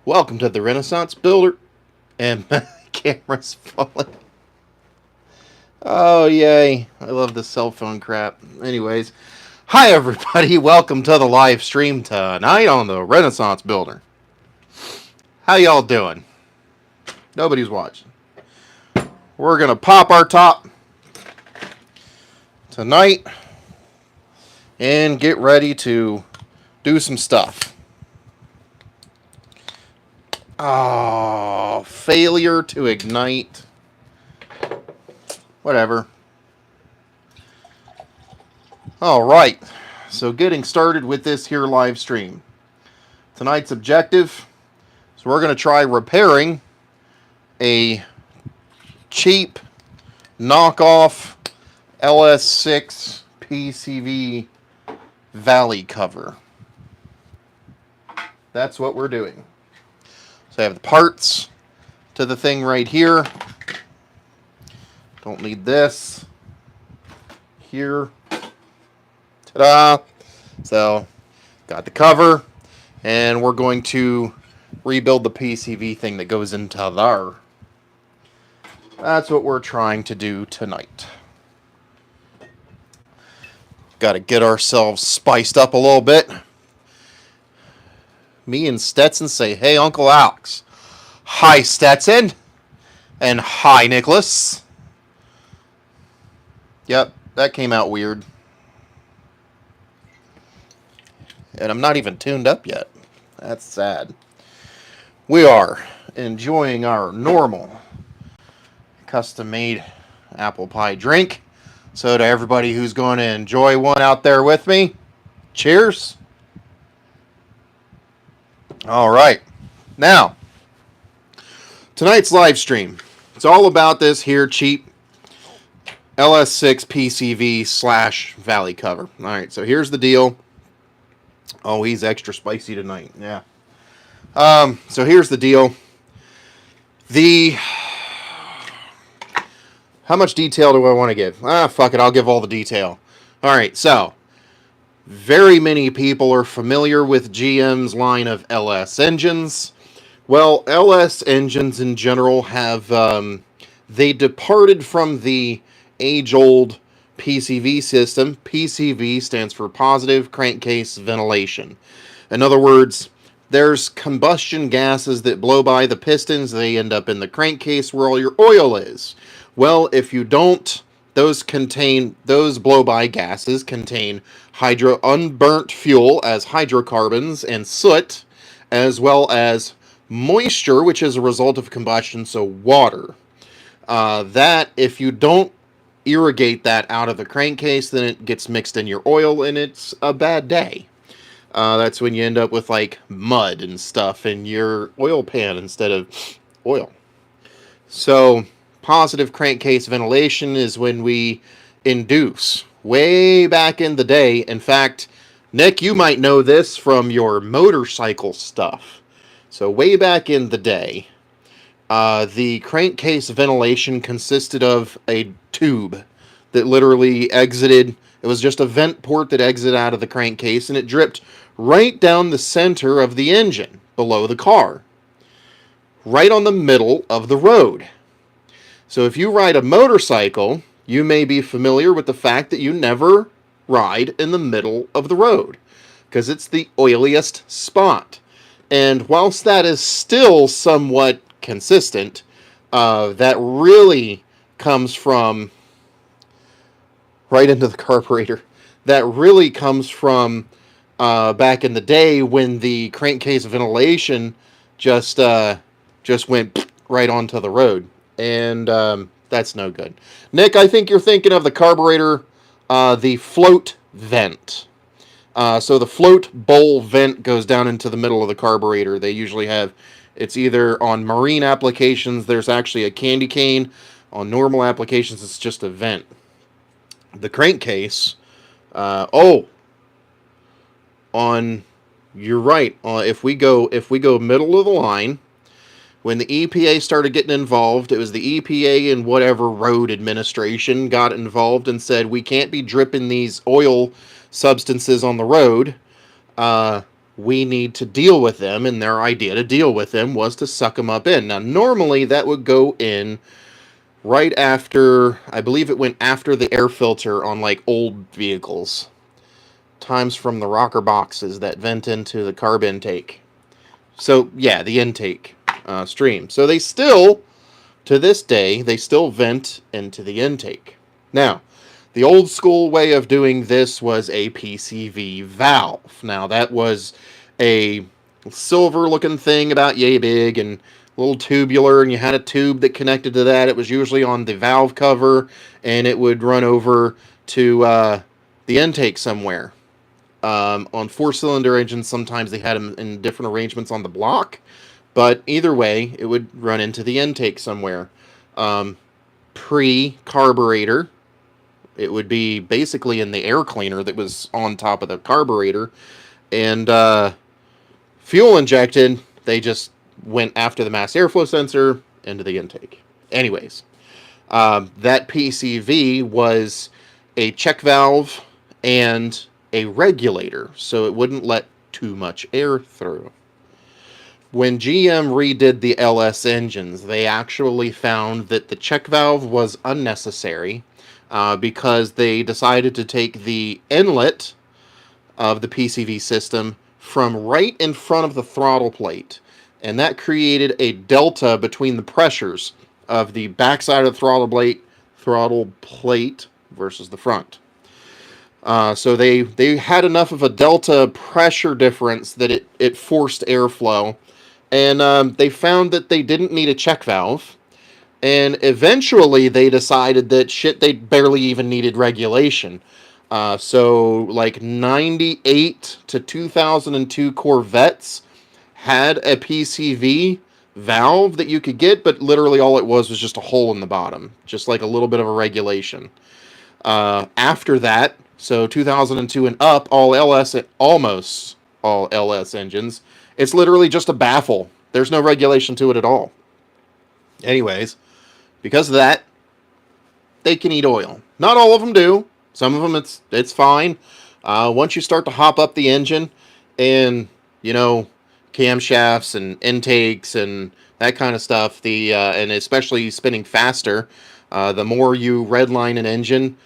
Welcome to the Renaissance Builder. And my camera's falling. Oh, yay. I love this cell phone crap. Anyways, hi everybody. Welcome to the live stream tonight on the Renaissance Builder. How y'all doing? Nobody's watching. We're going to pop our top tonight and get ready to do some stuff. Oh, failure to ignite. Whatever. Alright, so getting started with this here live stream. Tonight's objective, so we're going to try repairing a cheap knockoff LS6 PCV valley cover. That's what we're doing. So I have the parts to the thing right here. Don't need this. Here. Ta-da! So, got the cover, and we're going to rebuild the PCV thing that goes into there. That's what we're trying to do tonight. Got to get ourselves spiced up a little bit. Me and Stetson say, "Hey, Uncle Alex." Hi, Stetson. And hi, Nicholas. Yep, that came out weird. And I'm not even tuned up yet. That's sad. We are enjoying our normal custom-made apple pie drink. So to everybody who's going to enjoy one out there with me, cheers. All right. Now, tonight's live stream. It's all about this here cheap LS6 PCV / valley cover. All right, so here's the deal. Oh, he's extra spicy tonight. Yeah. So here's the deal. How much detail do I want to give? Fuck it. I'll give all the detail. All right, so very many people are familiar with GM's line of LS engines. Well, LS engines in general have, they departed from the age-old PCV system. PCV stands for positive crankcase ventilation. In other words, there's combustion gases that blow by the pistons. They end up in the crankcase where all your oil is. Well, if you don't, those blow-by gases contain unburnt fuel as hydrocarbons and soot, as well as moisture, which is a result of combustion, so water. That, if you don't irrigate that out of the crankcase, then it gets mixed in your oil, and it's a bad day. That's when you end up with, like, mud and stuff in your oil pan instead of oil. So, positive crankcase ventilation is when we induce. Way back in the day, in fact, Nick, you might know this from your motorcycle stuff. So, way back in the day, the crankcase ventilation consisted of a tube that literally exited. It was just a vent port that exited out of the crankcase, and it dripped right down the center of the engine, below the car. Right on the middle of the road. So if you ride a motorcycle, you may be familiar with the fact that you never ride in the middle of the road, because it's the oiliest spot. And whilst that is still somewhat consistent, that really comes from right into the carburetor. That really comes from back in the day when the crankcase ventilation just went right onto the road, and that's no good. Nick, I think you're thinking of the carburetor, the float vent. So the float bowl vent goes down into the middle of the carburetor. They usually have, it's either on marine applications, there's actually a candy cane. On normal applications, it's just a vent. The crankcase, you're right. If we go middle of the line, when the EPA started getting involved, it was the EPA and whatever road administration got involved and said, we can't be dripping these oil substances on the road. we need to deal with them, and their idea to deal with them was to suck them up in. Now, normally that would go in right after, I believe it went after the air filter on like old vehicles. Times from the rocker boxes that vent into the carb intake. So, yeah, the intake stream. So they still, to this day, they still vent into the intake. Now, the old school way of doing this was a PCV valve. Now, that was a silver looking thing about yay big and a little tubular, and you had a tube that connected to that. It was usually on the valve cover, and it would run over to the intake somewhere. On four-cylinder engines, sometimes they had them in different arrangements on the block, but either way, it would run into the intake somewhere. Pre-carburetor, it would be basically in the air cleaner that was on top of the carburetor, and fuel injected, they just went after the mass airflow sensor into the intake. Anyways, that PCV was a check valve and a regulator, so it wouldn't let too much air through. When GM redid the LS engines, they actually found that the check valve was unnecessary because they decided to take the inlet of the PCV system from right in front of the throttle plate, and that created a delta between the pressures of the backside of the throttle plate versus the front. So they had enough of a delta pressure difference that it forced airflow, and they found that they didn't need a check valve, and eventually they decided that they barely even needed regulation. So like 98 to 2002 Corvettes had a PCV valve that you could get, but literally all it was just a hole in the bottom, just like a little bit of a regulation. After that, so 2002 and up, almost all LS engines, it's literally just a baffle. There's no regulation to it at all. Anyways, because of that, they can eat oil. Not all of them do. Some of them it's fine. Once you start to hop up the engine and, camshafts and intakes and that kind of stuff, and especially spinning faster, the more you redline an engine,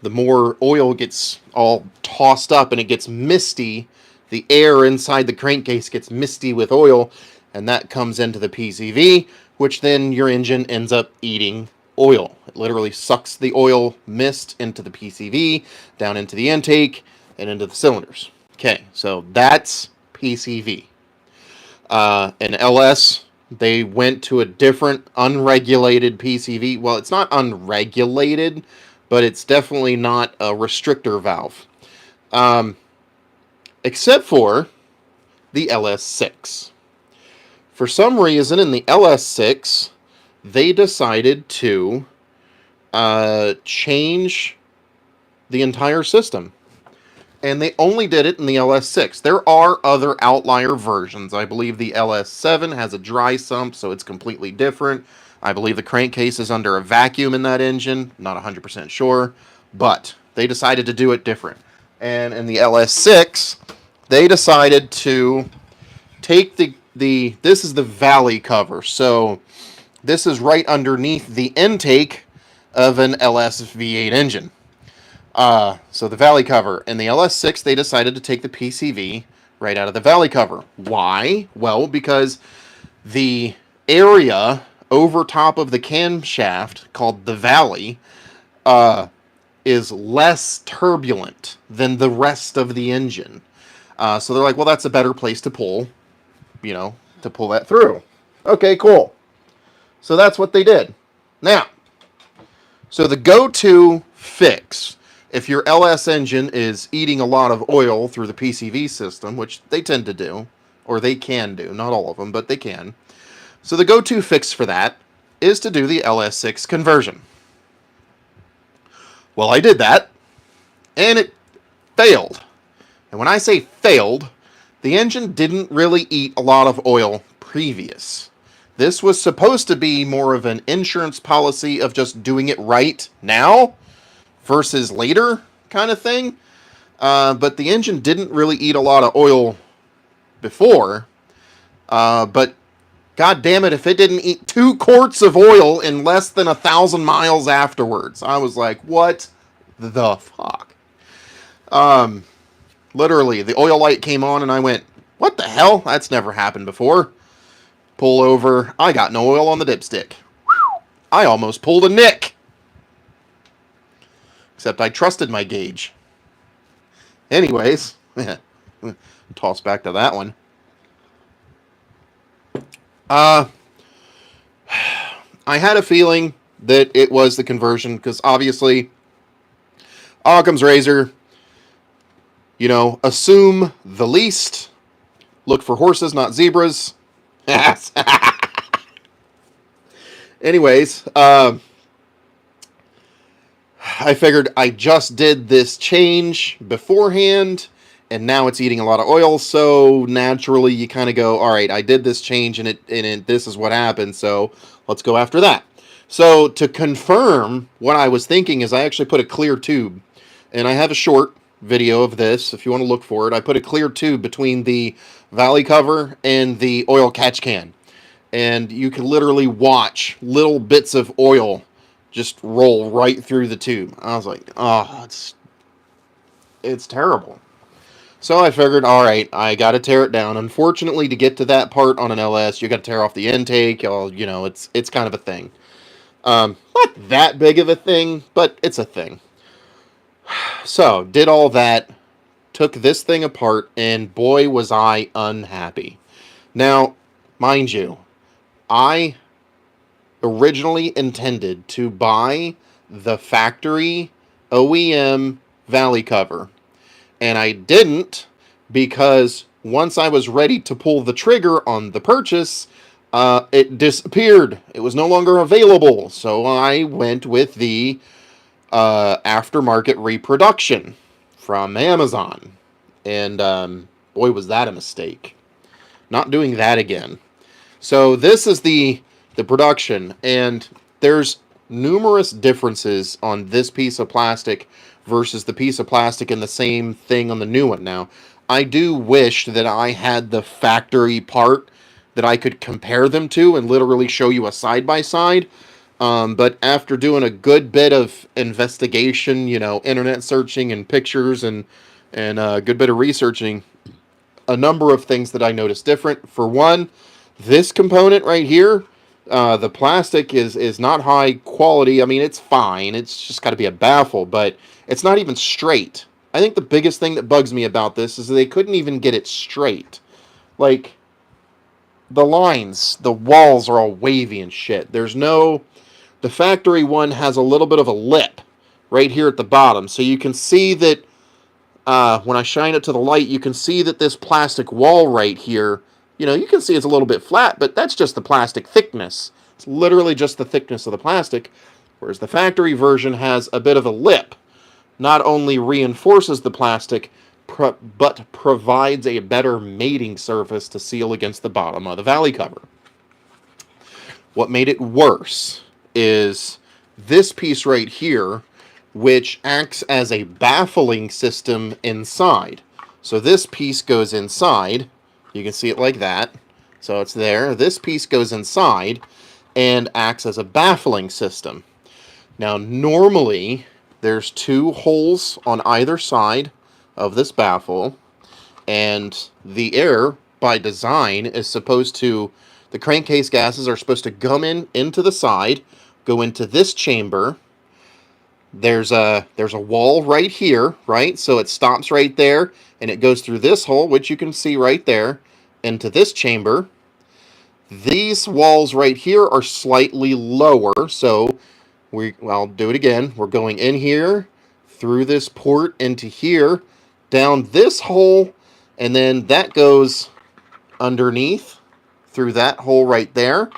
the more oil gets all tossed up and it gets misty. The air inside the crankcase gets misty with oil, and that comes into the PCV, which then your engine ends up eating oil. It literally sucks the oil mist into the PCV, down into the intake, and into the cylinders. Okay, so that's PCV. In LS, they went to a different unregulated PCV. Well, it's not unregulated, but it's definitely not a restrictor valve. Except for the LS6. For some reason, in the LS6, they decided to change the entire system. And they only did it in the LS6. There are other outlier versions. I believe the LS7 has a dry sump, so it's completely different. I believe the crankcase is under a vacuum in that engine. Not 100% sure. But they decided to do it different. And in the LS6, they decided to take this is the valley cover. So this is right underneath the intake of an LS V8 engine. So the valley cover. In the LS6, they decided to take the PCV right out of the valley cover. Why? Well, because the area over top of the camshaft, called the valley, is less turbulent than the rest of the engine. So they're like, well, that's a better place to pull that through. Okay, cool. So that's what they did. Now, so the go-to fix, if your LS engine is eating a lot of oil through the PCV system, which they tend to do, or they can do, not all of them, but they can. So the go-to fix for that is to do the LS6 conversion. Well, I did that, and it failed. And when I say failed, the engine didn't really eat a lot of oil previous. This was supposed to be more of an insurance policy of just doing it right now versus later kind of thing. But the engine didn't really eat a lot of oil before, but God damn it, if it didn't eat 2 quarts of oil in less than 1,000 miles afterwards. I was like, what the fuck? Literally, the oil light came on and I went, what the hell? That's never happened before. Pull over. I got no oil on the dipstick. I almost pulled a nick. Except I trusted my gauge. Anyways, toss back to that one. I had a feeling that it was the conversion, because obviously, Occam's razor, you know, assume the least, look for horses, not zebras. Anyways, I figured I just did this change beforehand, and now it's eating a lot of oil, so naturally you kind of go, all right, I did this change, and this is what happened, so let's go after that. So to confirm what I was thinking is I actually put a clear tube, and I have a short video of this if you want to look for it. I put a clear tube between the valley cover and the oil catch can, and you can literally watch little bits of oil just roll right through the tube. I was like, oh, it's terrible. So I figured, all right, I got to tear it down. Unfortunately, to get to that part on an LS, you got to tear off the intake. You know, it's kind of a thing. Not that big of a thing, but it's a thing. So did all that, took this thing apart, and boy was I unhappy. Now, mind you, I originally intended to buy the factory OEM valley cover, and I didn't, because once I was ready to pull the trigger on the purchase, it disappeared. It was no longer available, so I went with the aftermarket reproduction from Amazon, and boy was that a mistake. Not doing that again. So this is the production, and there's numerous differences on this piece of plastic versus the piece of plastic in the same thing on the new one. Now, I do wish that I had the factory part that I could compare them to and literally show you a side-by-side, but after doing a good bit of investigation, you know, internet searching and pictures and a good bit of researching, a number of things that I noticed different. For one, this component right here, the plastic is not high quality. I mean, it's fine. It's just got to be a baffle, but it's not even straight. I think the biggest thing that bugs me about this is that they couldn't even get it straight. Like, the lines, the walls are all wavy and shit. The factory one has a little bit of a lip right here at the bottom. So you can see that when I shine it to the light, you can see that this plastic wall right here, you know, you can see it's a little bit flat, but that's just the plastic thickness. It's literally just the thickness of the plastic, whereas the factory version has a bit of a lip. Not only reinforces the plastic, but provides a better mating surface to seal against the bottom of the valley cover. What made it worse is this piece right here, which acts as a baffling system inside. So this piece goes inside. You can see it like that. So it's there. This piece goes inside and acts as a baffling system. Now, normally, there's 2 holes on either side of this baffle, and the air, by design, is supposed to, the crankcase gases are supposed to come into the side, go into this chamber. There's a wall right here, right? So it stops right there, and it goes through this hole, which you can see right there, into this chamber. These walls right here are slightly lower, so I'll do it again. We're going in here, through this port, into here, down this hole, and then that goes underneath, through that hole right there,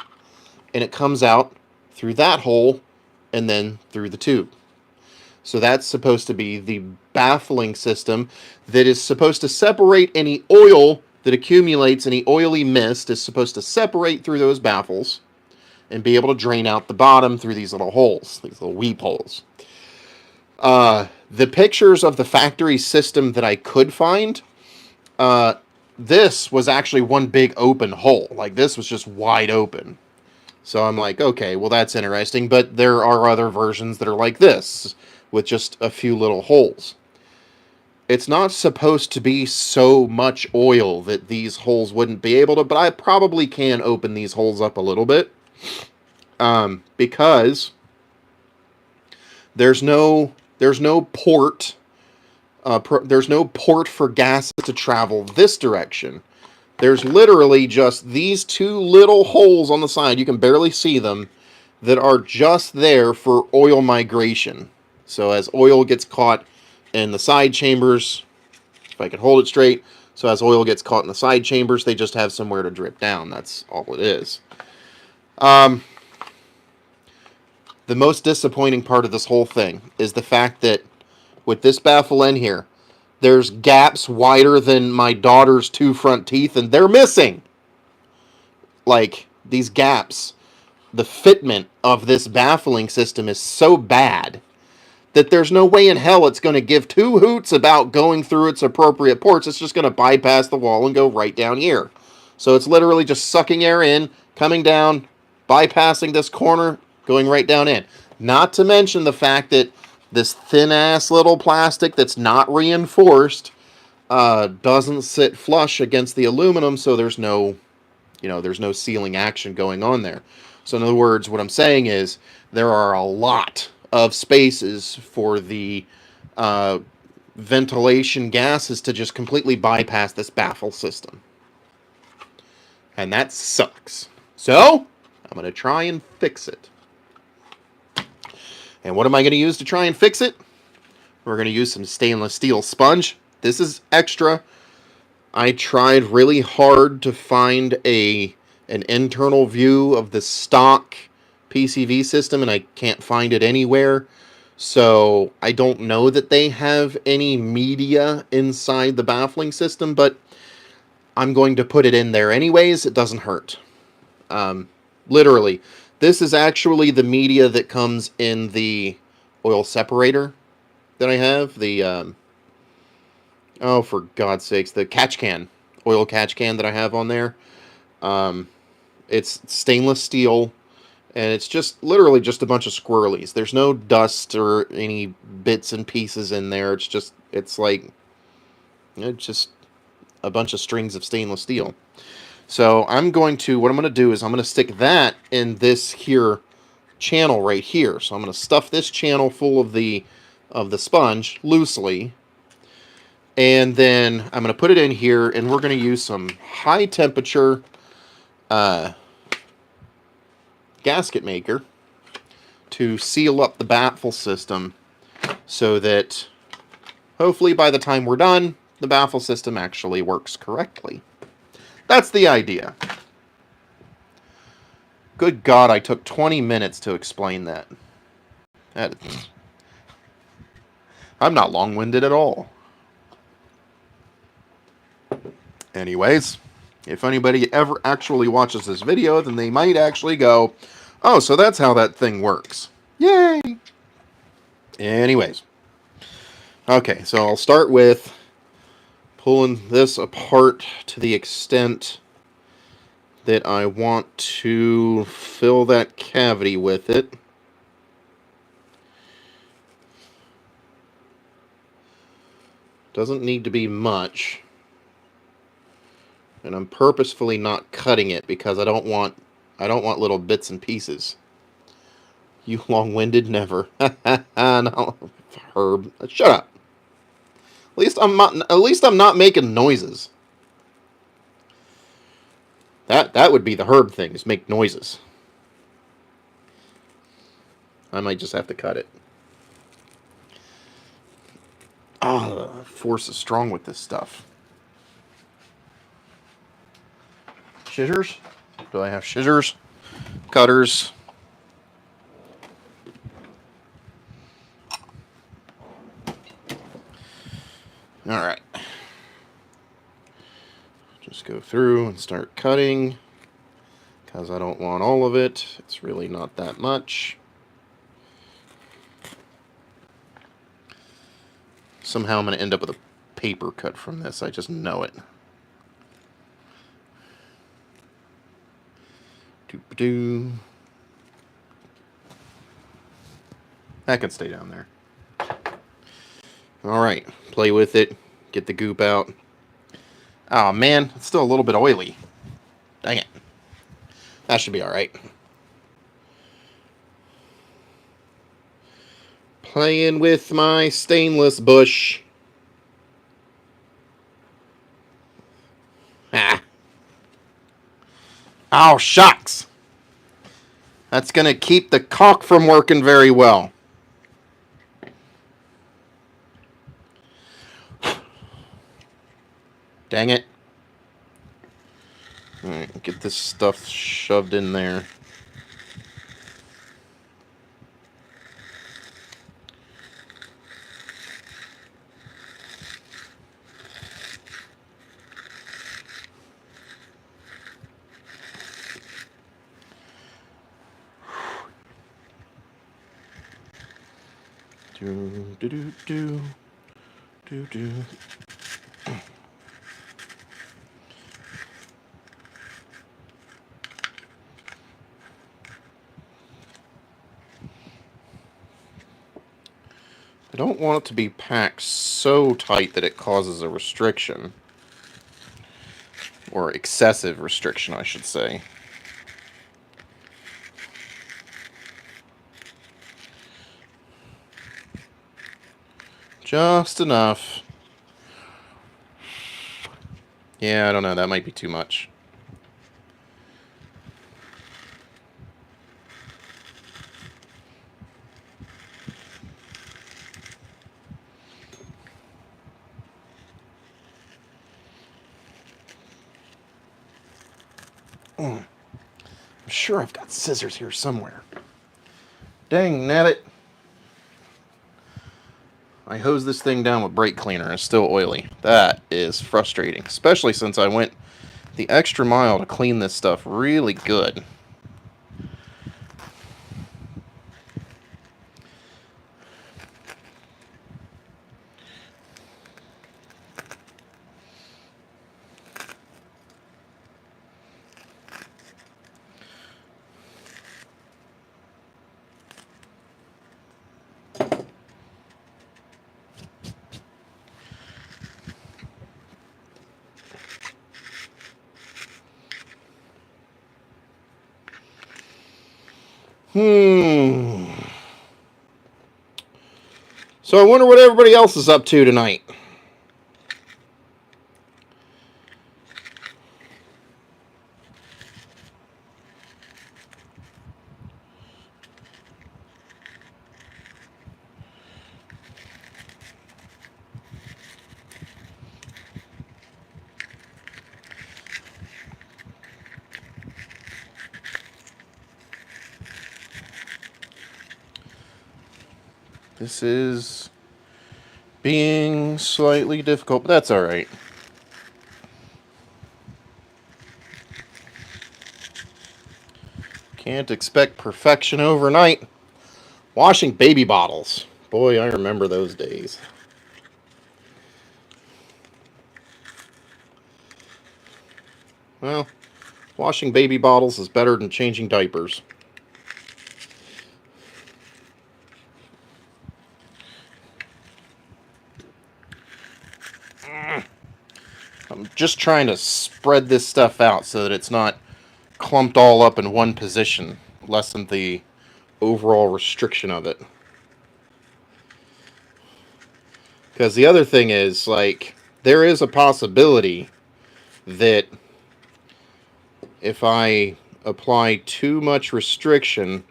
and it comes out through that hole, and then through the tube. So that's supposed to be the baffling system that is supposed to separate any oil that accumulates, any oily mist is supposed to separate through those baffles and be able to drain out the bottom through these little holes, these little weep holes. The pictures of the factory system that I could find, this was actually one big open hole. Like, this was just wide open. So I'm like, okay, well, that's interesting. But there are other versions that are like this, with just a few little holes. It's not supposed to be so much oil that these holes wouldn't be able to, but I probably can open these holes up a little bit. Because there's no port. There's no port for gas to travel this direction. There's literally just these two little holes on the side, you can barely see them, that are just there for oil migration. So as oil gets caught in the side chambers, if I can hold it straight, so as oil gets caught in the side chambers, they just have somewhere to drip down. That's all it is. The most disappointing part of this whole thing is the fact that with this baffle end here, there's gaps wider than my daughter's two front teeth, and they're missing. Like, these gaps, the fitment of this baffling system is so bad that there's no way in hell it's going to give two hoots about going through its appropriate ports. It's just going to bypass the wall and go right down here. So it's literally just sucking air in, coming down, bypassing this corner, going right down in. Not to mention the fact that this thin-ass little plastic that's not reinforced doesn't sit flush against the aluminum, so there's no sealing action going on there. So in other words, what I'm saying is there are a lot of spaces for the ventilation gases to just completely bypass this baffle system. And that sucks. So, I'm going to try and fix it. And what am I going to use to try and fix it? We're going to use some stainless steel sponge. This is extra. I tried really hard to find an internal view of the stock PCV system, and I can't find it anywhere. So I don't know that they have any media inside the baffling system, but I'm going to put it in there anyways. It doesn't hurt. Literally, this is actually the media that comes in the oil separator that I have. The, oh, for God's sakes, the catch can, oil catch can that I have on there. It's stainless steel, and it's just literally just a bunch of squirrelies. There's no dust or any bits and pieces in there. It's just a bunch of strings of stainless steel. So what I'm going to do is I'm going to stick that in this here channel right here. So I'm going to stuff this channel full of the sponge loosely, and then I'm going to put it in here, and we're going to use some high temperature gasket maker to seal up the baffle system, so that hopefully by the time we're done, the baffle system actually works correctly. That's the idea. Good God, I took 20 minutes to explain that. I'm not long-winded at all. Anyways, if anybody ever actually watches this video, then they might actually go, oh, so that's how that thing works. Yay! Anyways. Okay, so I'll start with pulling this apart to the extent that I want to fill that cavity with it. Doesn't need to be much. And I'm purposefully not cutting it because I don't want little bits and pieces. You long-winded never. No, Herb, shut up. At least I'm not making noises. That would be the Herb thing, is make noises. I might just have to cut it. Ah, the force is strong with this stuff. Scissors? Do I have scissors? Cutters? Alright. Just go through and start cutting, because I don't want all of it. It's really not that much. Somehow I'm going to end up with a paper cut from this. I just know it. Doop-a-doo. That can stay down there. Alright, play with it. Get the goop out. Oh man, it's still a little bit oily. Dang it. That should be alright. Playing with my stainless bush. Ah. Oh, shucks. That's going to keep the caulk from working very well. Dang it. Alright, get this stuff shoved in there. Do do do do do do. I don't want it to be packed so tight that it causes a restriction. Or excessive restriction, I should say. Just enough. Yeah, I don't know. That might be too much. I'm sure I've got scissors here somewhere. Dang nabbit. I hosed this thing down with brake cleaner and it's still oily. That is frustrating, especially since I went the extra mile to clean this stuff really good. So I wonder what everybody else is up to tonight. This is being slightly difficult, but that's alright. Can't expect perfection overnight. Washing baby bottles. Boy, I remember those days. Well, washing baby bottles is better than changing diapers. I'm just trying to spread this stuff out so that it's not clumped all up in one position, lessen the overall restriction of it. Because the other thing is, like, there is a possibility that if I apply too much restriction,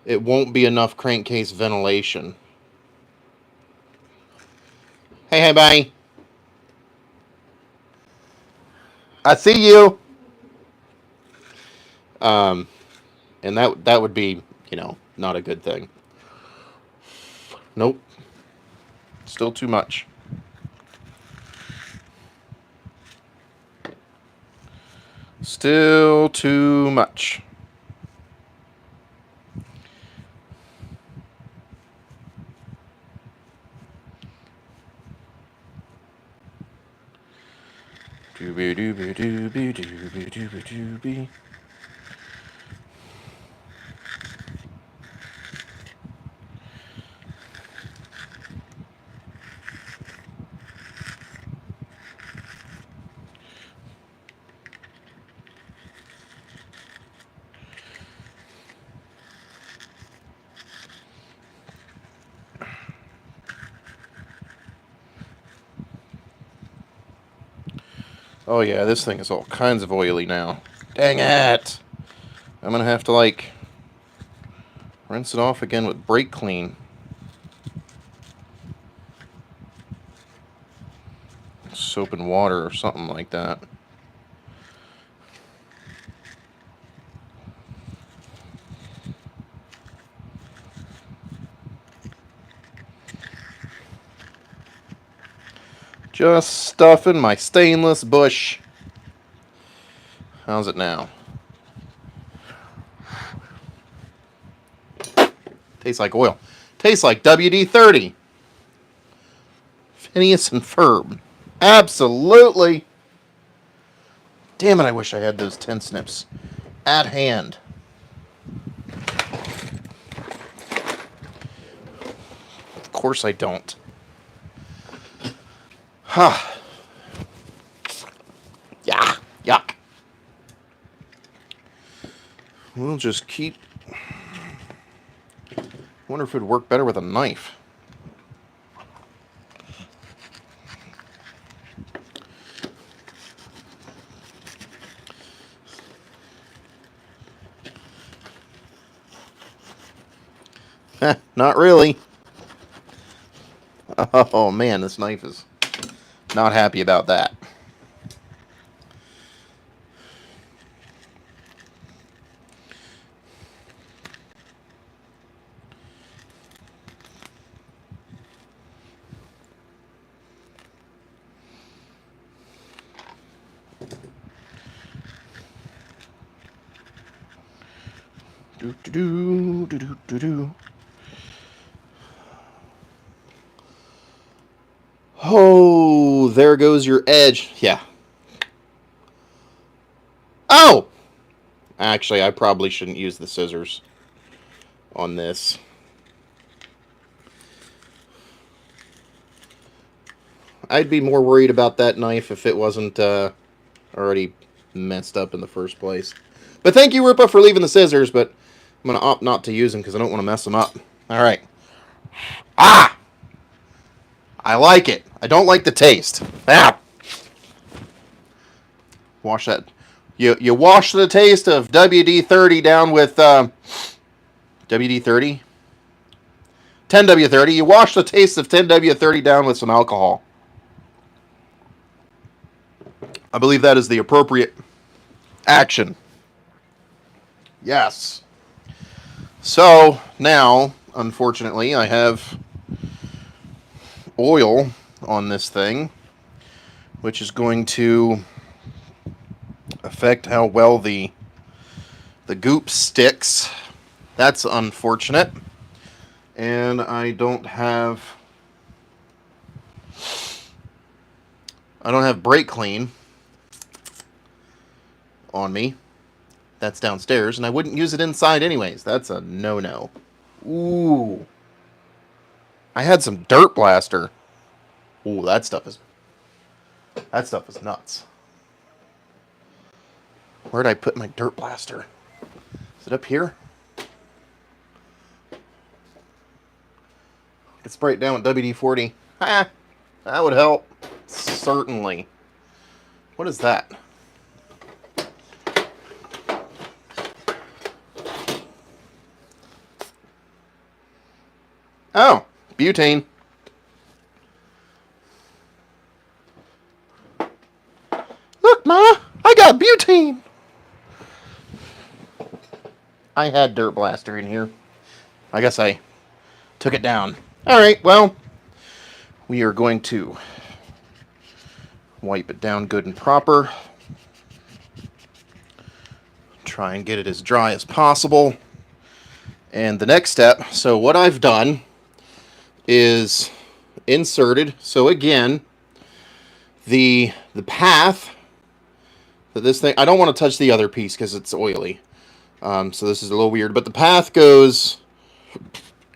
it won't be enough crankcase ventilation. Hey, buddy. I see you. And that would be, not a good thing. Nope. Still too much. Still too much. Doobie doobie doobie doobie doobie doobie. Oh yeah, this thing is all kinds of oily now. Dang it! I'm gonna have to, like, rinse it off again with brake clean. Soap and water or something like that. Just stuffing my stainless bush. How's it now? Tastes like oil. Tastes like WD-30. Phineas and Ferb. Absolutely. Damn it, I wish I had those 10 snips at hand. Of course I don't. Huh. Yeah. Yuck. We'll just keep... I wonder if it would work better with a knife. Not really. Oh man, this knife is not happy about that. Do do do do do do do. Oh, there goes your edge. Yeah. Oh! Actually, I probably shouldn't use the scissors on this. I'd be more worried about that knife if it wasn't already messed up in the first place. But thank you, Rupa, for leaving the scissors, but I'm going to opt not to use them because I don't want to mess them up. All right. Ah! I like it. I don't like the taste. Ah! Wash that. You wash the taste of WD-30 down with WD-30? 10W30. You wash the taste of 10W30 down with some alcohol. I believe that is the appropriate action. Yes. So, now, unfortunately, I have oil on this thing, which is going to affect how well the goop sticks. That's unfortunate. And I don't have brake clean on me. That's downstairs, and I wouldn't use it inside anyways. That's a no-no. Ooh. I had some Dirt Blaster. Ooh, that stuff is nuts. Where'd I put my Dirt Blaster? Is it up here? I could spray it down with WD-40. Ha! That would help. Certainly. What is that? Oh, butane. Look, Ma, I got butane. I had Dirt Blaster in here. I guess I took it down. All right, well, we are going to wipe it down good and proper. Try and get it as dry as possible. And the next step, so what I've done is inserted. So again, the path that this thing, I don't want to touch the other piece because it's oily. So this is a little weird, but the path goes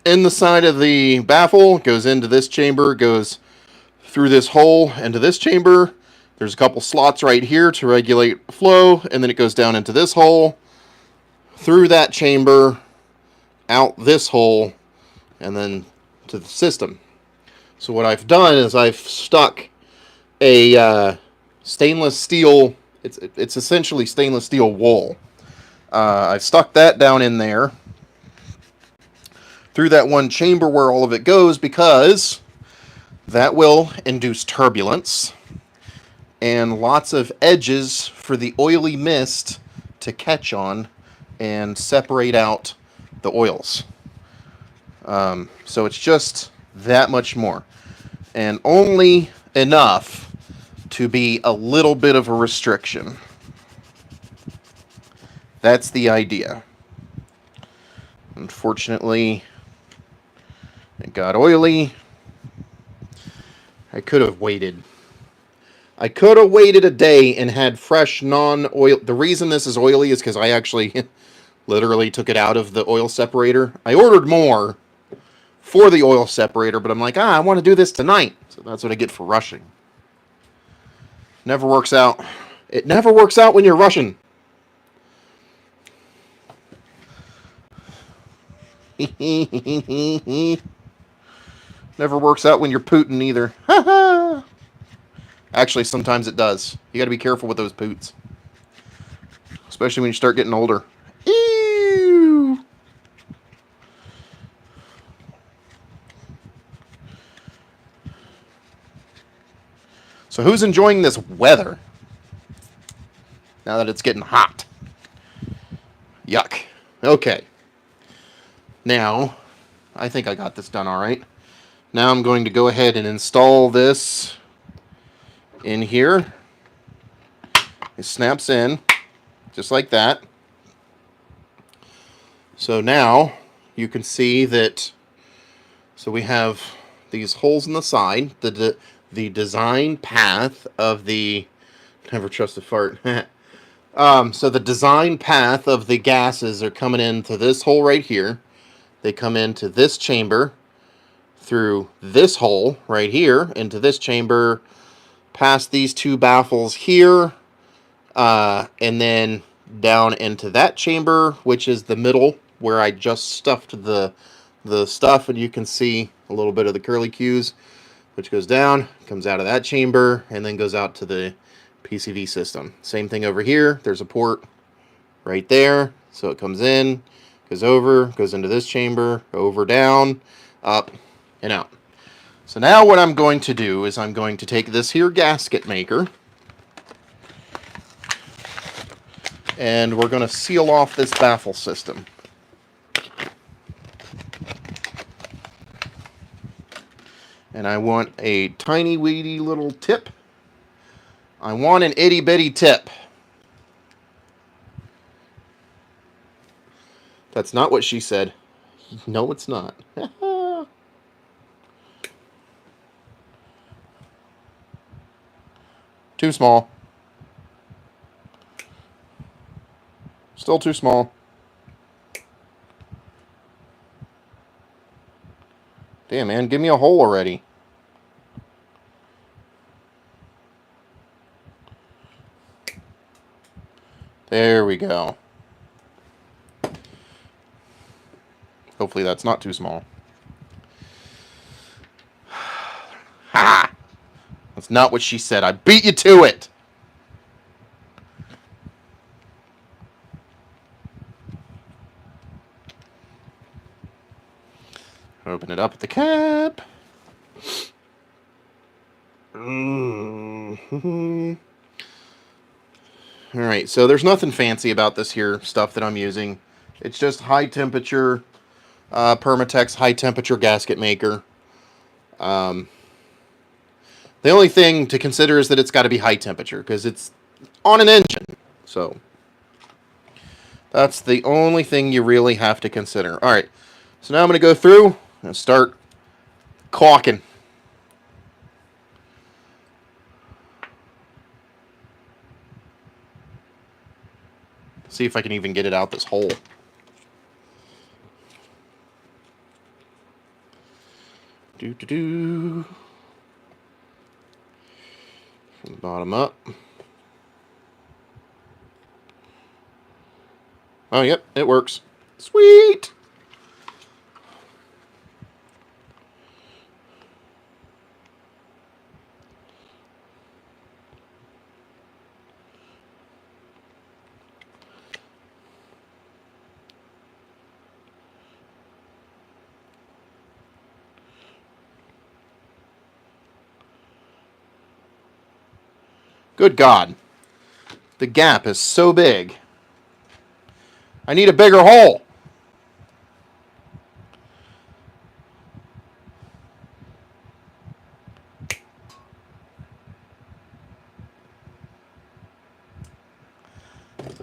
in the side of the baffle, goes into this chamber, goes through this hole into this chamber. There's a couple slots right here to regulate flow, and then it goes down into this hole, through that chamber, out this hole, and then to the system. So what I've done is I've stuck a stainless steel. It's essentially stainless steel wool. I've stuck that down in there through that one chamber where all of it goes, because that will induce turbulence and lots of edges for the oily mist to catch on and separate out the oils. So it's just that much more, and only enough to be a little bit of a restriction. That's the idea. Unfortunately, it got oily. I could have waited. I could have waited a day and had fresh non-oil. The reason this is oily is because I actually literally took it out of the oil separator. I ordered more for the oil separator, but I'm like, I want to do this tonight. So that's what I get for rushing. Never works out. It never works out when you're rushing. Never works out when you're Putin either. Actually, sometimes it does. You got to be careful with those poots, especially when you start getting older. Ew. So who's enjoying this weather now that it's getting hot? Yuck. Okay. Now, I think I got this done all right. Now I'm going to go ahead and install this in here. It snaps in just like that. So now you can see that. So we have these holes in the side. The design path of the, never trust a fart. So the design path of the gases are coming into this hole right here. They come into this chamber through this hole right here into this chamber, past these two baffles here, and then down into that chamber, which is the middle where I just stuffed the stuff, and you can see a little bit of the curlicues, which goes down, comes out of that chamber, and then goes out to the PCV system. Same thing over here. There's a port right there, so it comes in, goes over, goes into this chamber, over, down, up, and out. So now what I'm going to do is I'm going to take this here gasket maker, and we're going to seal off this baffle system. And I want a tiny weedy little tip. I want an itty bitty tip. That's not what she said. No, it's not. Too small. Still too small. Damn, man, give me a hole already. There we go. Hopefully that's not too small. Ha! That's not what she said. I beat you to it. Open it up at the cap. Alright, so there's nothing fancy about this here stuff that I'm using. It's just high temperature, Permatex high temperature gasket maker. The only thing to consider is that it's got to be high temperature, because it's on an engine. So that's the only thing you really have to consider. Alright, so now I'm going to go through and start caulking. See if I can even get it out this hole. From the bottom up. Oh, yep, it works. Sweet! Good God. The gap is so big. I need a bigger hole.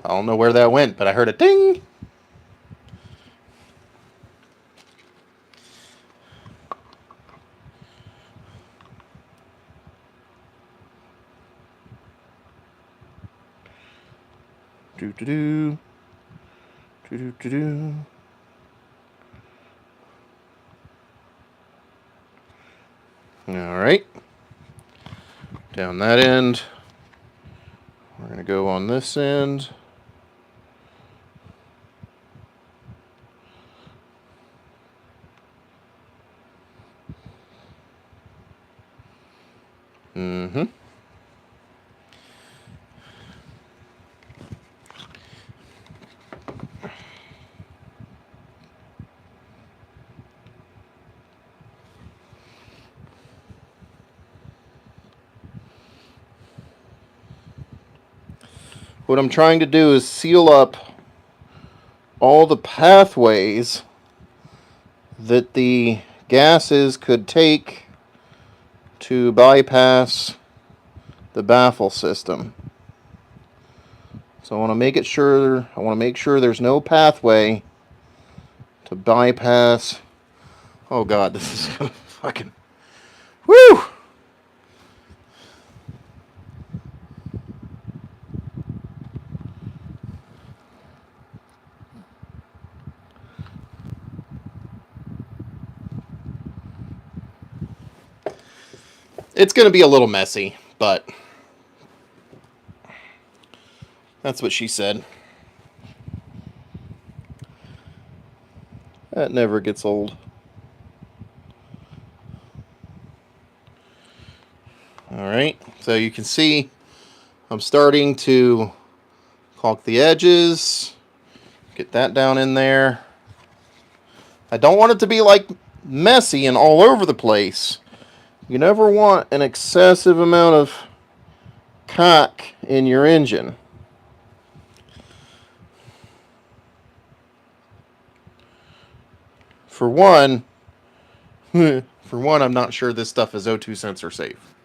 I don't know where that went, but I heard a ding. Do-do-do. Do-do-do-do. All right. Down that end. We're going to go on this end. Mm-hmm. What I'm trying to do is seal up all the pathways that the gases could take to bypass the baffle system. So I want to make sure there's no pathway to bypass. Oh God, this is fucking woo! It's going to be a little messy, but that's what she said. That never gets old. Alright, so you can see I'm starting to caulk the edges. Get that down in there. I don't want it to be like messy and all over the place. You never want an excessive amount of caulk in your engine. For one, I'm not sure this stuff is O2 sensor safe.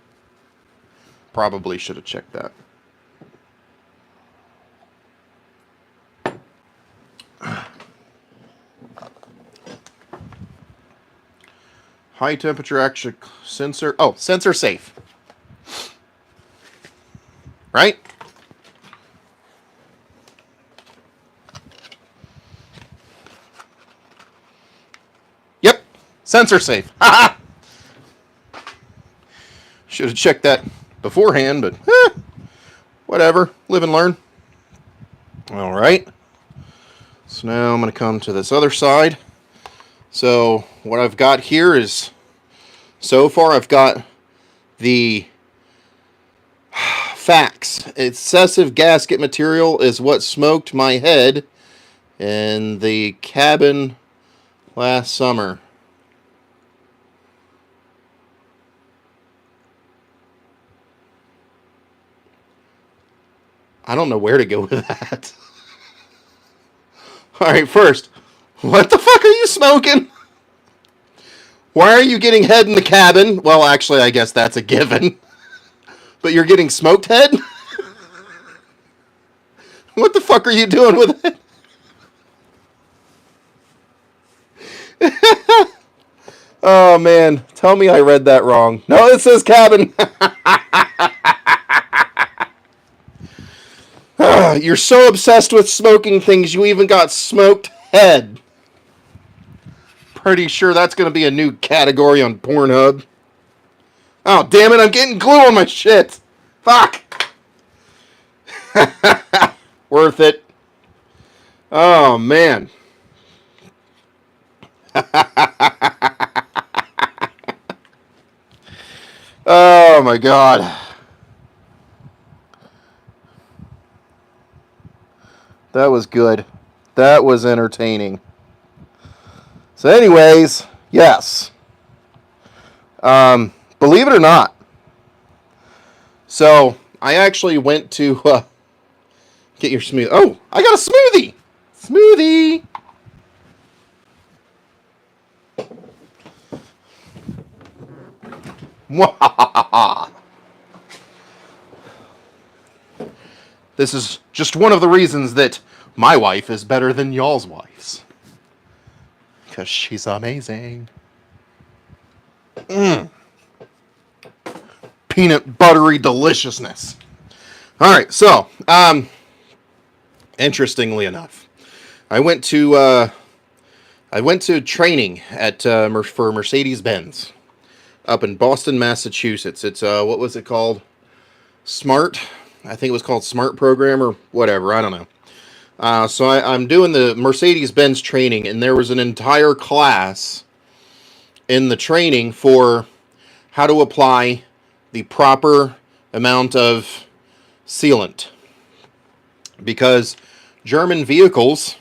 Probably should have checked that. High temperature action sensor. Oh, sensor safe. Right? Yep. Sensor safe. Ha ha! Should have checked that beforehand, but whatever. Live and learn. Alright. So now I'm going to come to this other side. So what I've got here is, so far I've got the facts. Excessive gasket material is what smoked my head in the cabin last summer. I don't know where to go with that. Alright, first, what the fuck are you smoking? Why are you getting head in the cabin? Well, actually, I guess that's a given. But you're getting smoked head? What the fuck are you doing with it? Oh, man. Tell me I read that wrong. No, it says cabin. You're so obsessed with smoking things, you even got smoked head. Pretty sure that's going to be a new category on Pornhub. Oh, damn it, I'm getting glue on my shit. Fuck. Worth it. Oh, man. Oh, my God. That was good. That was entertaining. So anyways, yes. Believe it or not. So I actually went to get your smoothie. Oh, I got a smoothie! Smoothie! This is just one of the reasons that my wife is better than y'all's wives. Because she's amazing. Peanut buttery deliciousness. Alright, so, interestingly enough, I went to training at for Mercedes-Benz up in Boston, Massachusetts. It's what was it called? Smart. I think it was called Smart Program or whatever. I don't know. So I'm doing the Mercedes-Benz training, and there was an entire class in the training for how to apply the proper amount of sealant. Because German vehicles,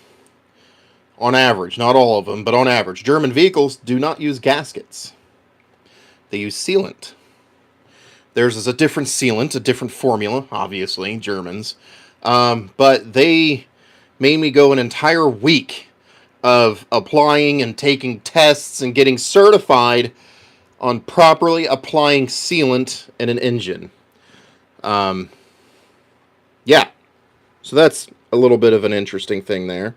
on average, not all of them, but on average, German vehicles do not use gaskets. They use sealant. Theirs is a different sealant, a different formula, obviously, Germans. But they made me go an entire week of applying and taking tests and getting certified on properly applying sealant in an engine. Yeah. So that's a little bit of an interesting thing there.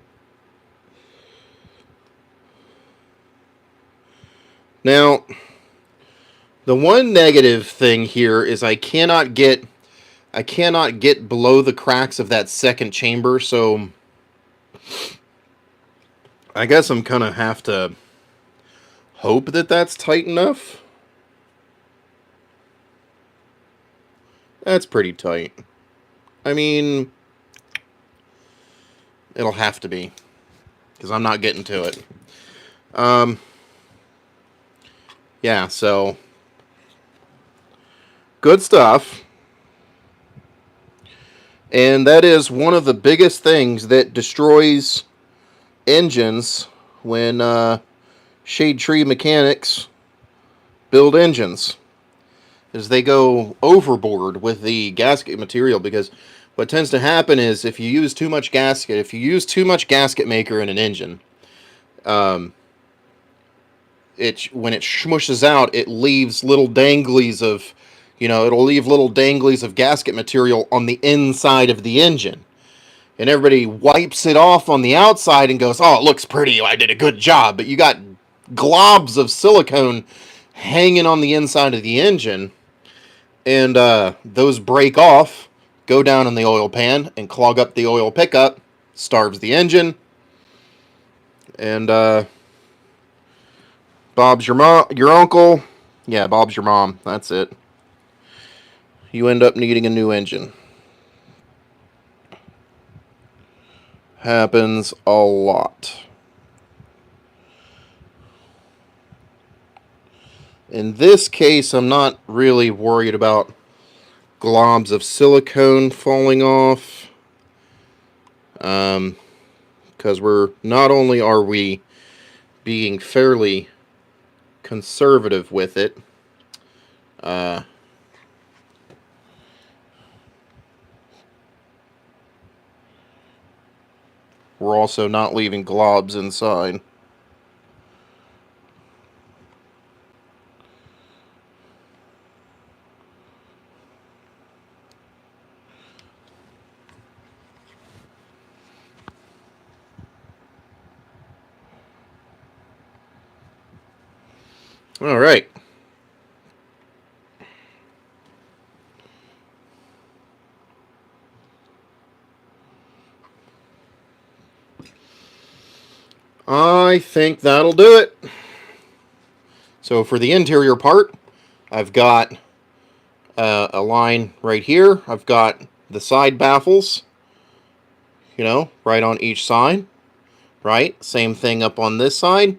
Now, the one negative thing here is I cannot get below the cracks of that second chamber, so I guess I'm gonna have to hope that that's tight enough. That's pretty tight. I mean, it'll have to be, because I'm not getting to it. Yeah, so good stuff. And that is one of the biggest things that destroys engines when Shade Tree Mechanics build engines, is they go overboard with the gasket material. Because what tends to happen is if you use too much gasket, maker in an engine, when it smushes out, it leaves little danglies of, it'll leave little danglies of gasket material on the inside of the engine. And everybody wipes it off on the outside and goes, oh, it looks pretty, I did a good job. But you got globs of silicone hanging on the inside of the engine, and those break off, go down in the oil pan, and clog up the oil pickup, starves the engine, and Bob's your uncle. Yeah, Bob's your mom. That's it. You end up needing a new engine. Happens a lot. In this case, I'm not really worried about globs of silicone falling off. Because not only are we being fairly conservative with it, we're also not leaving globs inside. All right. I think that'll do it. So for the interior part, I've got a line right here. I've got the side baffles, right on each side, right? Same thing up on this side.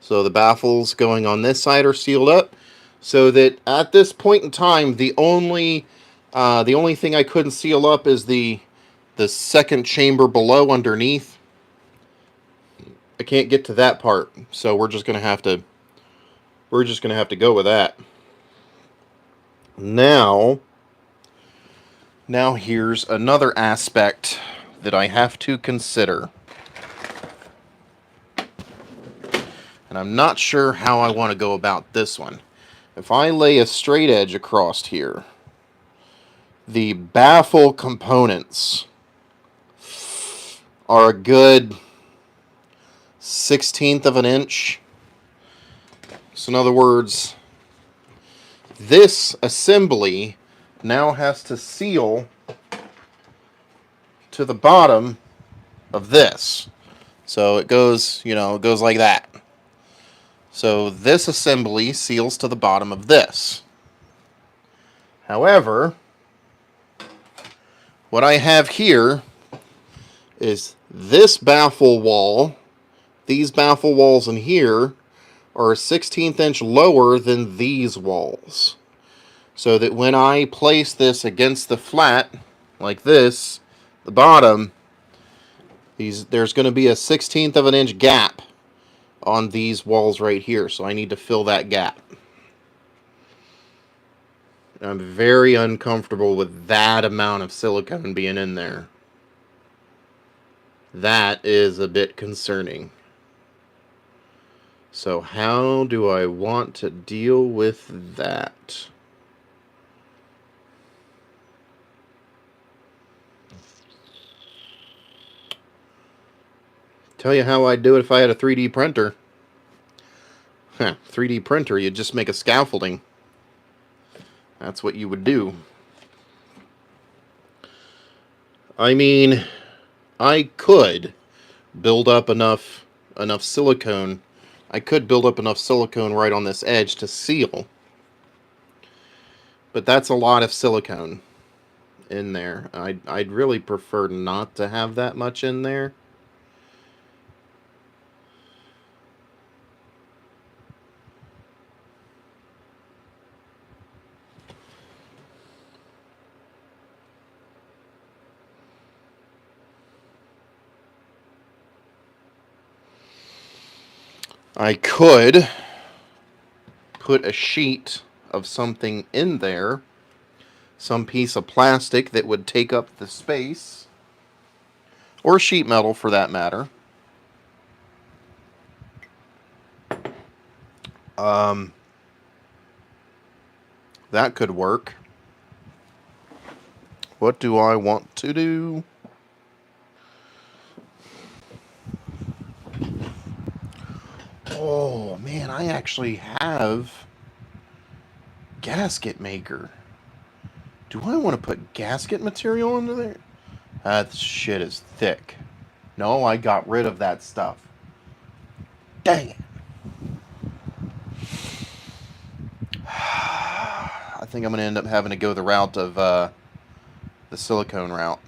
So the baffles going on this side are sealed up, so that at this point in time, the only thing I couldn't seal up is the second chamber below underneath. I can't get to that part, so we're just gonna have to go with that. Now, Now here's another aspect that I have to consider. And I'm not sure how I want to go about this one. If I lay a straight edge across here, the baffle components are a good 1/16 of an inch. So in other words, this assembly now has to seal to the bottom of this. So it goes, it goes like that. So this assembly seals to the bottom of this. However, what I have here is this baffle wall. These baffle walls in here are a 1/16 inch lower than these walls. So that when I place this against the flat, like this, the bottom, there's going to be a 1/16 of an inch gap on these walls right here. So I need to fill that gap. I'm very uncomfortable with that amount of silicone being in there. That is a bit concerning. So how do I want to deal with that? Tell you how I'd do it if I had a 3D printer. 3D printer, you'd just make a scaffolding. That's what you would do. I mean, I could build up enough silicone. I could build up enough silicone right on this edge to seal. But that's a lot of silicone in there. I'd really prefer not to have that much in there. I could put a sheet of something in there, some piece of plastic that would take up the space, or sheet metal for that matter. That could work. What do I want to do? Oh man, I actually have gasket maker. Do I want to put gasket material into there? That shit is thick. No, I got rid of that stuff. Dang it. I think I'm going to end up having to go the route of the silicone route.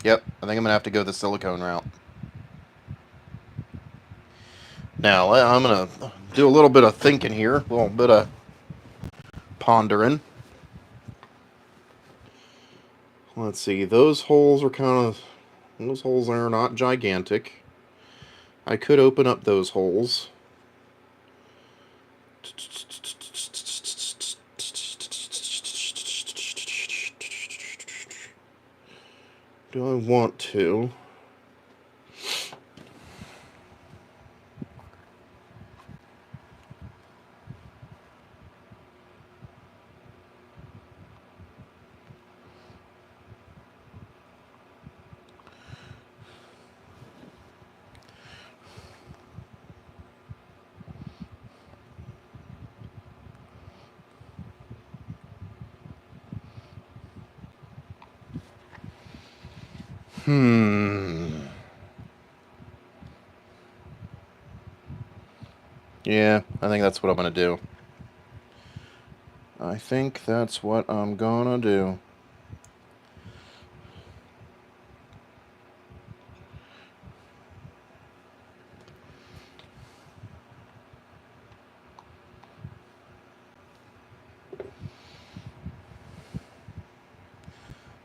Yep, I think I'm going to have to go the silicone route. Now, I'm going to do a little bit of thinking here, a little bit of pondering. Let's see, those holes are not gigantic. I could open up those holes. Do I want to? Yeah, I think that's what I'm going to do. I think that's what I'm going to do.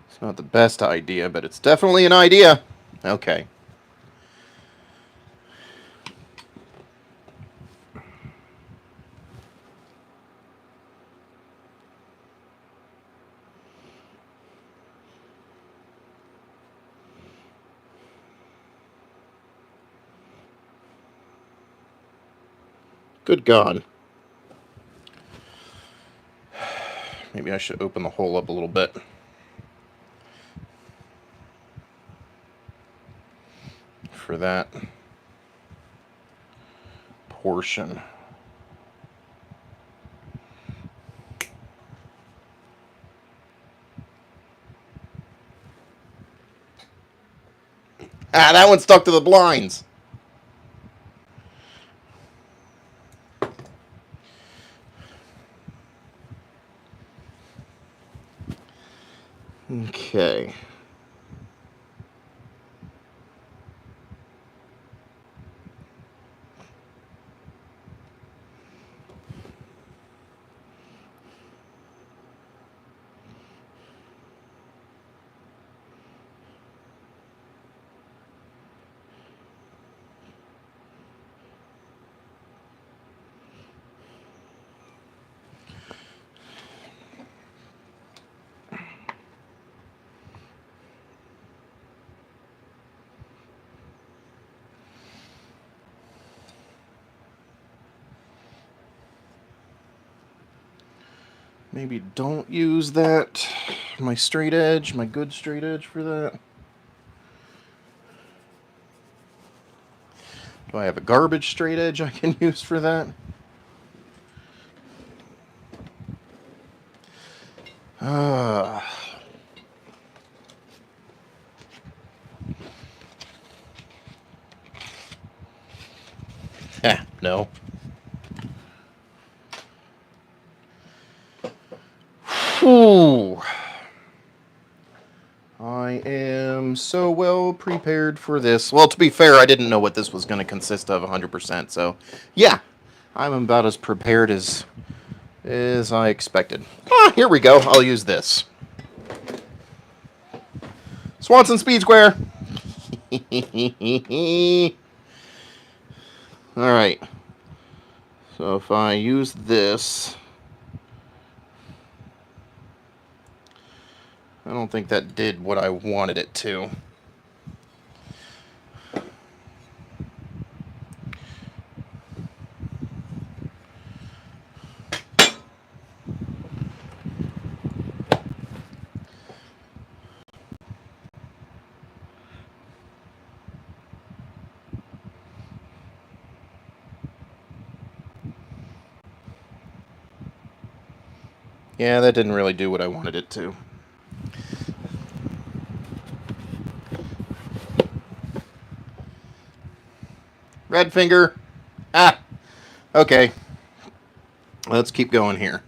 It's not the best idea, but it's definitely an idea. Okay. Good God. Maybe I should open the hole up a little bit. For that portion. Ah, that one stuck to the blinds. Okay. Maybe don't use that, my straight edge, my good straight edge for that. Do I have a garbage straight edge I can use for that? No. Ooh. I am so well prepared for this. Well, to be fair, I didn't know what this was going to consist of 100%. So, yeah, I'm about as prepared as I expected. Ah, here we go. I'll use this. Swanson Speed Square. All right. So if I use this, I don't think that did what I wanted it to. Yeah, that didn't really do what I wanted it to. Red finger. Ah, okay. Let's keep going here.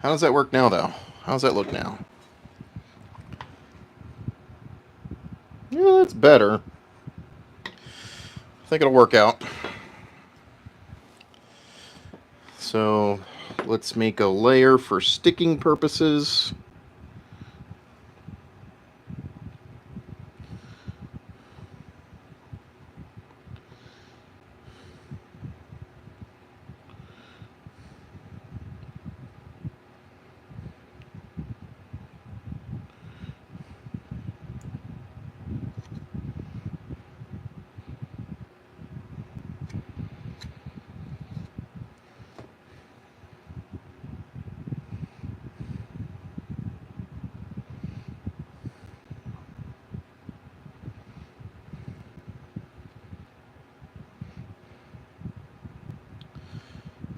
How does that work now, though? How does that look now? Yeah, that's better. I think it'll work out. So, let's make a layer for sticking purposes.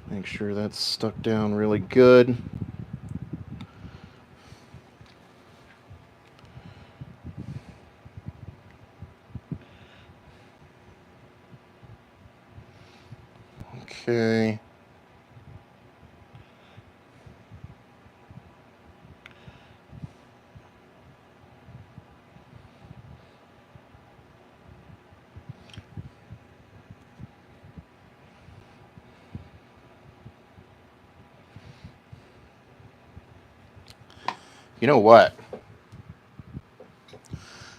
Make sure that's stuck down really good. Okay. You know what?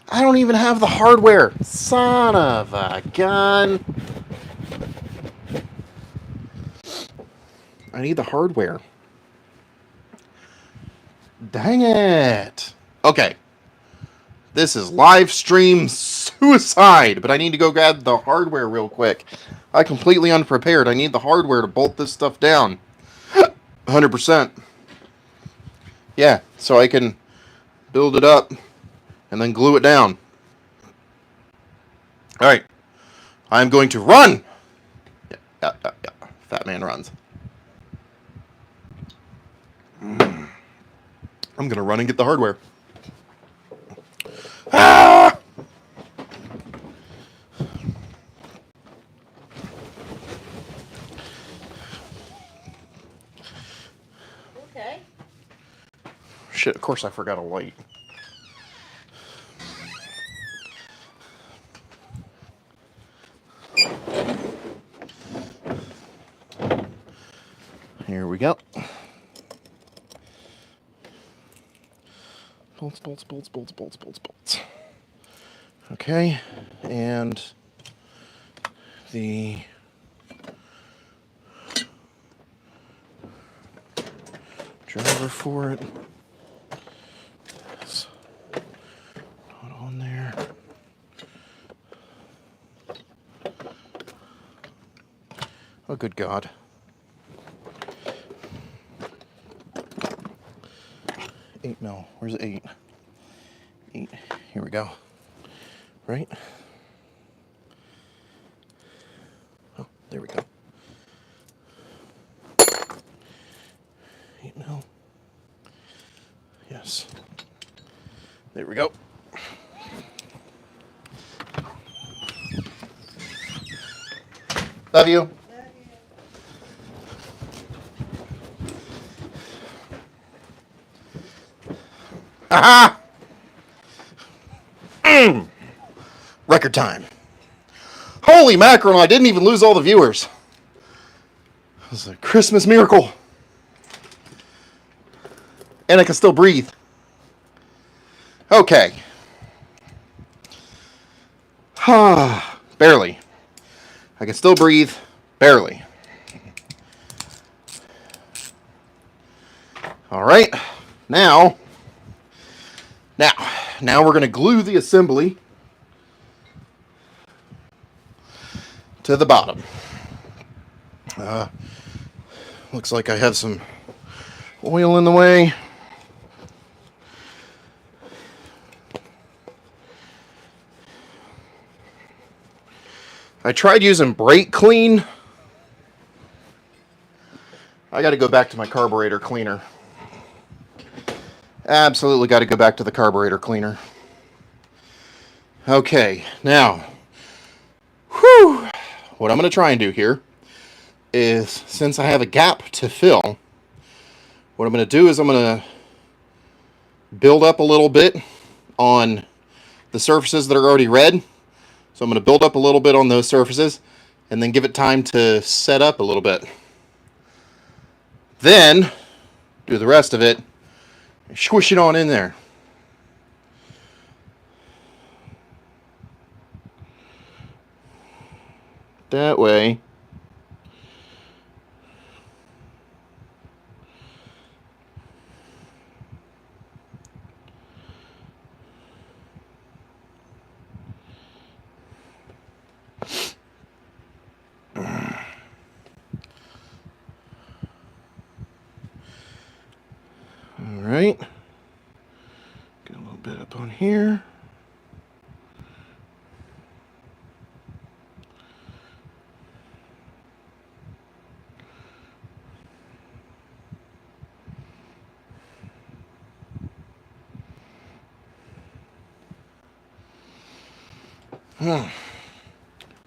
I don't even have the hardware. Son of a gun. I need the hardware. Dang it. Okay. This is live stream suicide, but I need to go grab the hardware real quick. I completely unprepared. I need the hardware to bolt this stuff down. 100%. Yeah, so I can build it up and then glue it down. Alright. I'm going to run! Yeah. Fat man runs. I'm going to run and get the hardware. Ah! Okay. Shit, of course I forgot a light. Here we go. Bolts, bolts, bolts, bolts, bolts, bolts, bolts. Okay, and the driver for it is not on there. Oh, good God. 8 mil. Where's 8? 8. Here we go. Right? Oh, there we go. 8 mil. Yes. There we go. Love you. Aha! Record time. Holy mackerel, I didn't even lose all the viewers. It was a Christmas miracle. And I can still breathe. Okay. Barely. I can still breathe. Barely. All right. Now we're going to glue the assembly to the bottom. Looks like I have some oil in the way. I tried using brake clean. I got to go back to my carburetor cleaner. Absolutely got to go back to the carburetor cleaner. Okay, now, what I'm going to try and do here is, since I have a gap to fill, what I'm going to do is I'm going to build up a little bit on the surfaces that are already red. So I'm going to build up a little bit on those surfaces and then give it time to set up a little bit. Then do the rest of it, squish it on in there. That way Alright. Get a little bit up on here.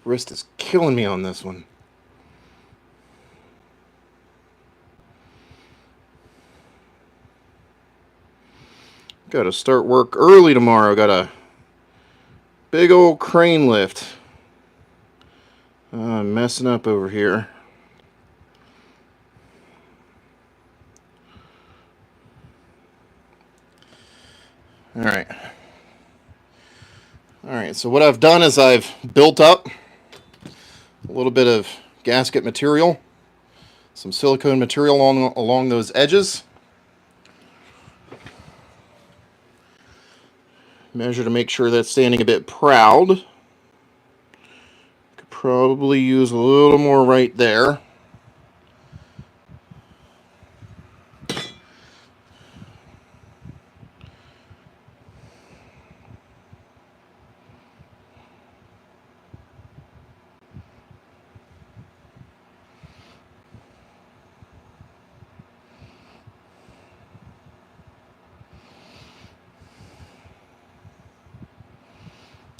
Wrist is killing me on this one. Got to start work early tomorrow. Got a big old crane lift. I'm messing up over here. Alright. Alright, so what I've done is I've built up a little bit of gasket material, some silicone material along those edges. Measure to make sure that's standing a bit proud. Could probably use a little more right there.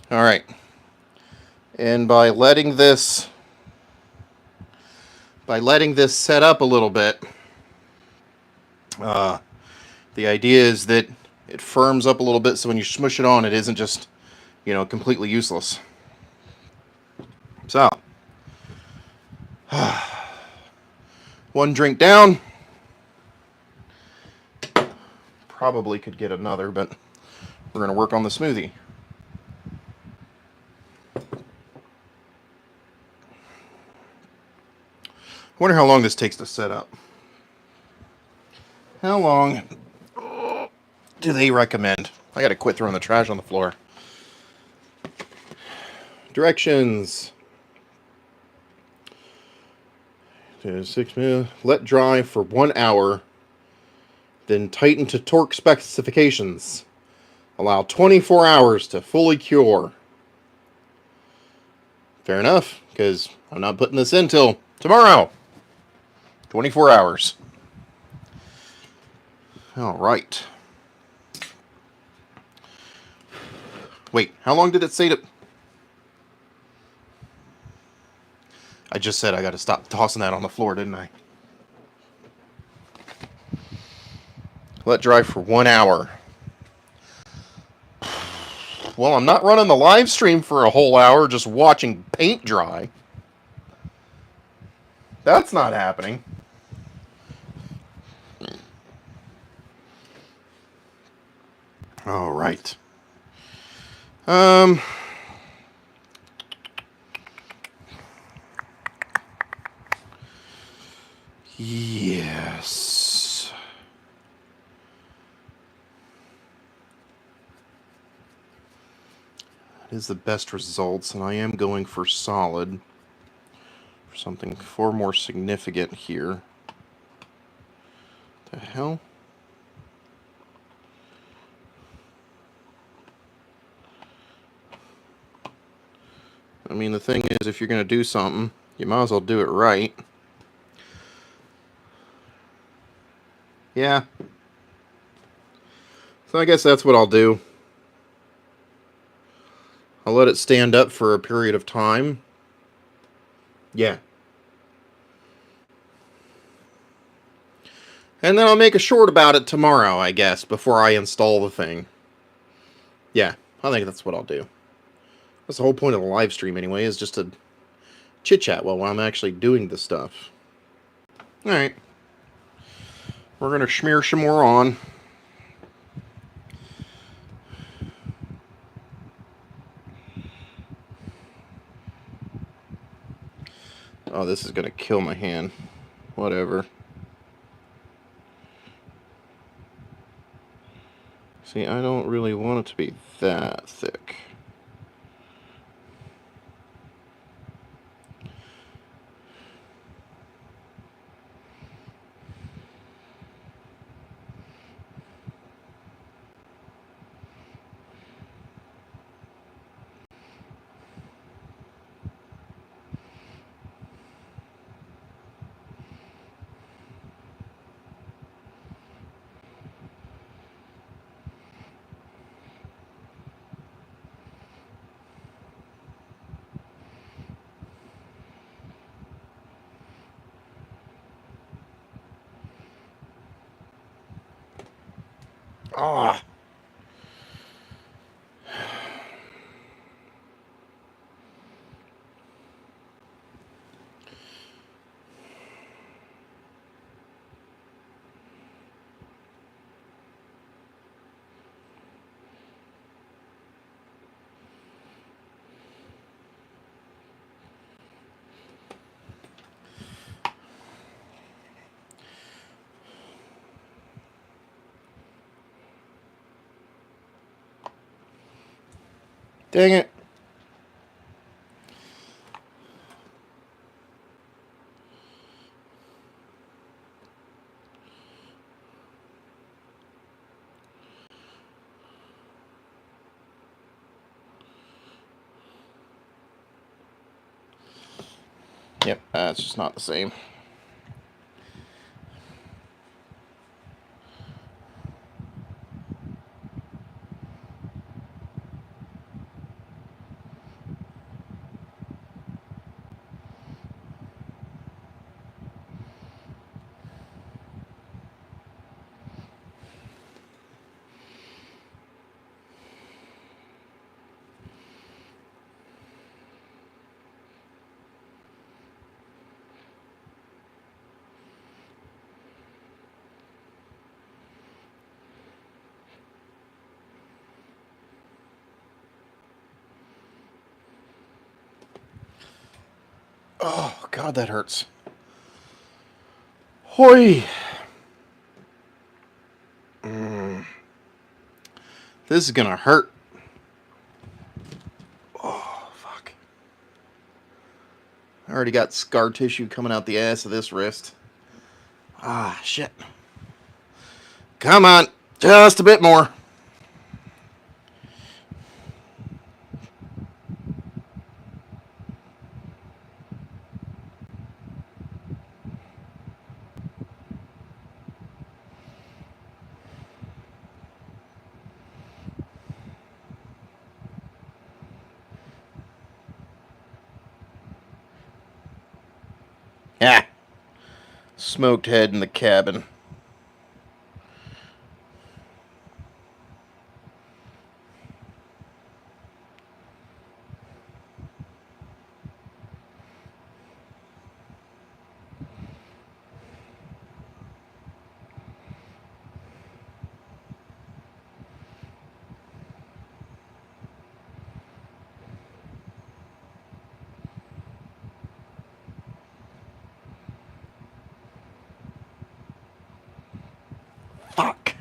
All right. And by letting this set up a little bit, the idea is that it firms up a little bit, so when you smush it on, it isn't just, completely useless. So, one drink down. Probably could get another, but we're going to work on the smoothie. I wonder how long this takes to set up. How long do they recommend? I gotta quit throwing the trash on the floor. Directions. 6 minutes. Let dry for 1 hour. Then tighten to torque specifications. Allow 24 hours to fully cure. Fair enough, because I'm not putting this in till tomorrow. 24 hours. All right. Wait, how long did it say to... I just said I gotta stop tossing that on the floor, didn't I? Let dry for 1 hour. Well, I'm not running the live stream for a whole hour just watching paint dry. That's not happening. All right. Yes. That is the best results, and I am going for solid. For something far more significant here. The hell? I mean, the thing is, if you're going to do something, you might as well do it right. Yeah. So I guess that's what I'll do. I'll let it stand up for a period of time. Yeah. And then I'll make a short about it tomorrow, I guess, before I install the thing. Yeah, I think that's what I'll do. That's the whole point of the live stream anyway, is just to chit-chat while I'm actually doing the stuff. Alright. We're going to smear some more on. Oh, this is going to kill my hand. Whatever. See, I don't really want it to be that thick. Ah! Dang it. Yep, it's just not the same. Oh, God, that hurts. Hoi! This is gonna hurt. Oh, fuck. I already got scar tissue coming out the ass of this wrist. Ah, shit. Come on, just a bit more. Yeah. Smoked head in the cabin. Fuck.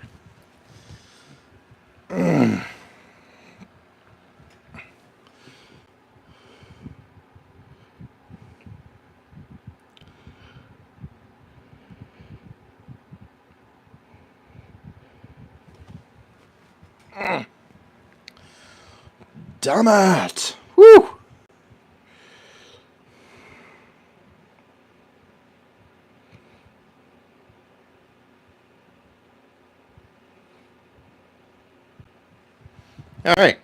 Damn it. Woo. All right.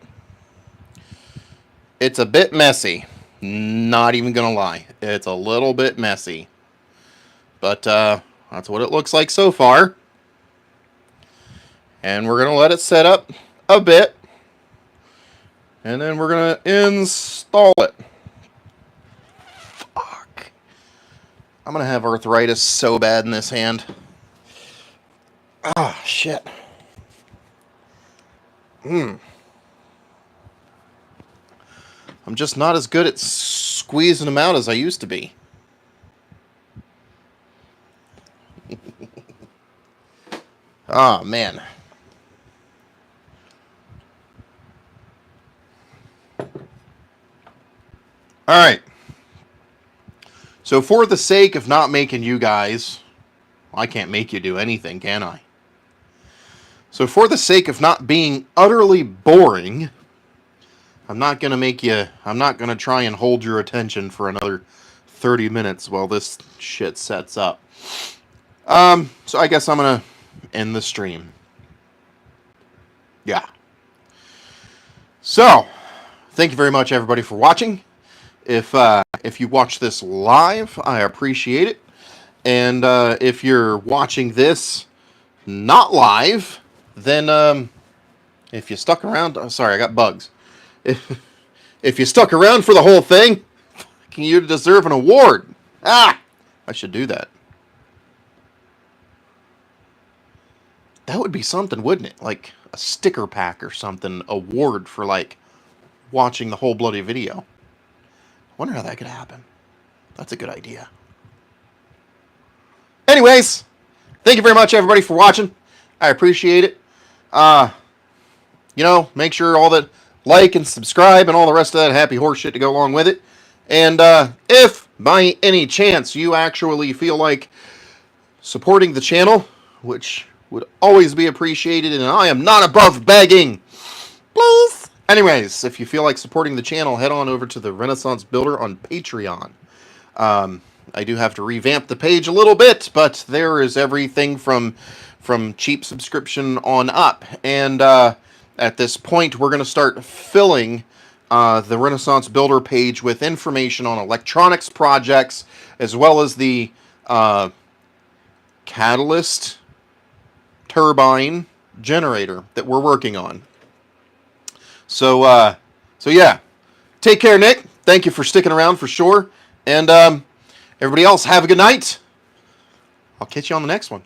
It's a bit messy. Not even gonna lie. It's a little bit messy. But that's what it looks like so far. And we're gonna let it set up a bit. And then we're gonna install it. Fuck. I'm gonna have arthritis so bad in this hand. Ah, shit. I'm just not as good at squeezing them out as I used to be. Oh, man. Alright. So for the sake of not making you guys... I can't make you do anything, can I? So for the sake of not being utterly boring... I'm not going to try and hold your attention for another 30 minutes while this shit sets up. So I guess I'm going to end the stream. Yeah. So, thank you very much, everybody, for watching. If you watch this live, I appreciate it. And if you're watching this not live, then if you stuck around... Oh, sorry, I got bugs. If you stuck around for the whole thing, you deserve an award. Ah! I should do that. That would be something, wouldn't it? Like a sticker pack or something. Award for, like, watching the whole bloody video. I wonder how that could happen. That's a good idea. Anyways, thank you very much, everybody, for watching. I appreciate it. Make sure all that like and subscribe and all the rest of that happy horse shit to go along with it. And if by any chance you actually feel like supporting the channel, which would always be appreciated, and I am not above begging, please. Anyways, if you feel like supporting the channel, head on over to the Renaissance Builder on Patreon. I do have to revamp the page a little bit, but there is everything from cheap subscription on up. And at this point, we're going to start filling the Renaissance Builder page with information on electronics projects, as well as the catalyst turbine generator that we're working on. So yeah, take care, Nick. Thank you for sticking around for sure. And everybody else, have a good night. I'll catch you on the next one.